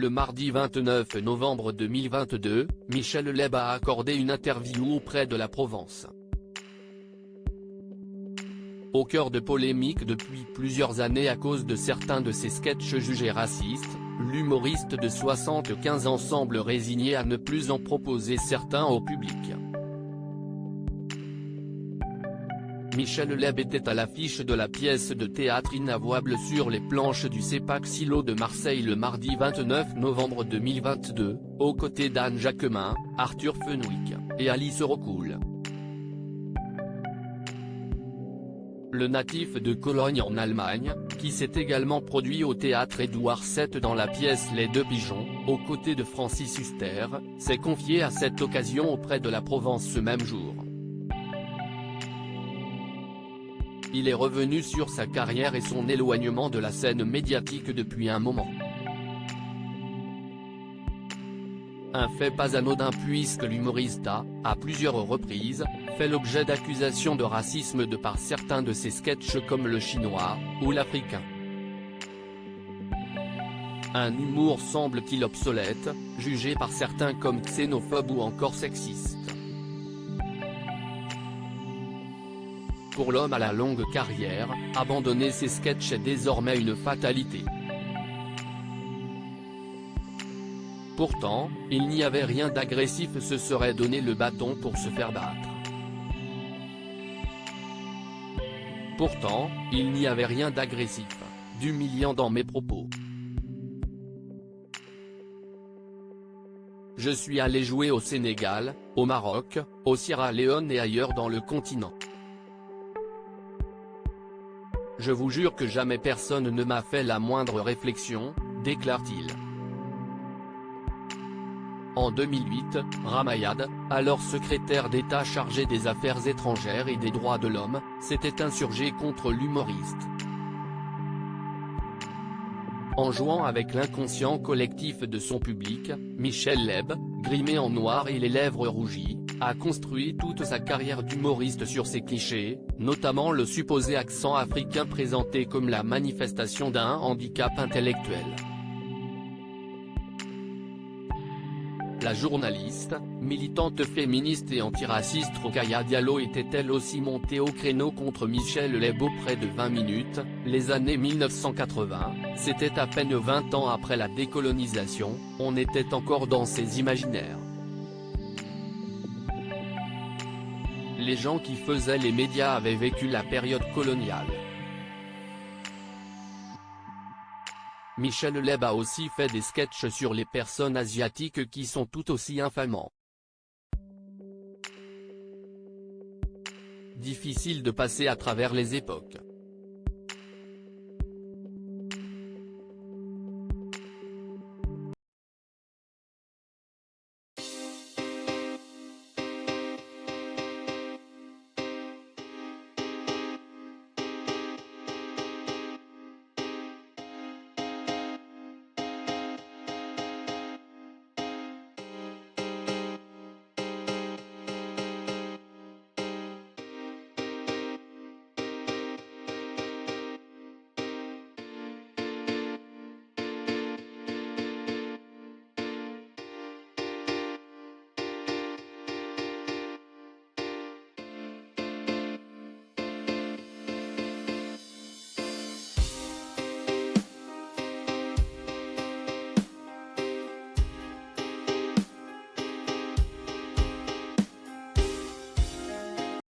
Le mardi 29 novembre 2022, Michel Leb a accordé une interview auprès de la Provence. Au cœur de polémiques depuis plusieurs années à cause de certains de ses sketchs jugés racistes, l'humoriste de 75 ans semble résigné à ne plus en proposer certains au public. Michel Leb était à l'affiche de la pièce de théâtre Inavouable sur les planches du CEPAC Silo de Marseille le mardi 29 novembre 2022, aux côtés d'Anne Jacquemin, Arthur Fenwick, et Alice Rocoul. Le natif de Cologne en Allemagne, qui s'est également produit au théâtre Édouard VII dans la pièce Les Deux Pigeons, aux côtés de Francis Huster, s'est confié à cette occasion auprès de la Provence ce même jour. Il est revenu sur sa carrière et son éloignement de la scène médiatique depuis un moment. Un fait pas anodin puisque l'humoriste a, à plusieurs reprises, fait l'objet d'accusations de racisme de par certains de ses sketchs comme le chinois, ou l'africain. Un humour semble-t-il obsolète, jugé par certains comme xénophobe ou encore sexiste. Pour l'homme à la longue carrière, abandonner ses sketchs est désormais une fatalité. Pourtant, il n'y avait rien d'agressif, se serait donné le bâton pour se faire battre. Pourtant, il n'y avait rien d'agressif, d'humiliant dans mes propos. Je suis allé jouer au Sénégal, au Maroc, au Sierra Leone et ailleurs dans le continent. Je vous jure que jamais personne ne m'a fait la moindre réflexion, déclare-t-il. En 2008, Ramayad, alors secrétaire d'État chargé des Affaires étrangères et des droits de l'homme, s'était insurgé contre l'humoriste. En jouant avec l'inconscient collectif de son public, Michel Leb, grimé en noir et les lèvres rougies, a construit toute sa carrière d'humoriste sur ces clichés, notamment le supposé accent africain présenté comme la manifestation d'un handicap intellectuel. La journaliste, militante féministe et antiraciste Rokhaya Diallo était elle aussi montée au créneau contre Michel Leb auprès de 20 minutes, les années 1980, c'était à peine 20 ans après la décolonisation, on était encore dans ses imaginaires. Les gens qui faisaient les médias avaient vécu la période coloniale. Michel Leb a aussi fait des sketchs sur les personnes asiatiques qui sont tout aussi infamants. Difficile de passer à travers les époques.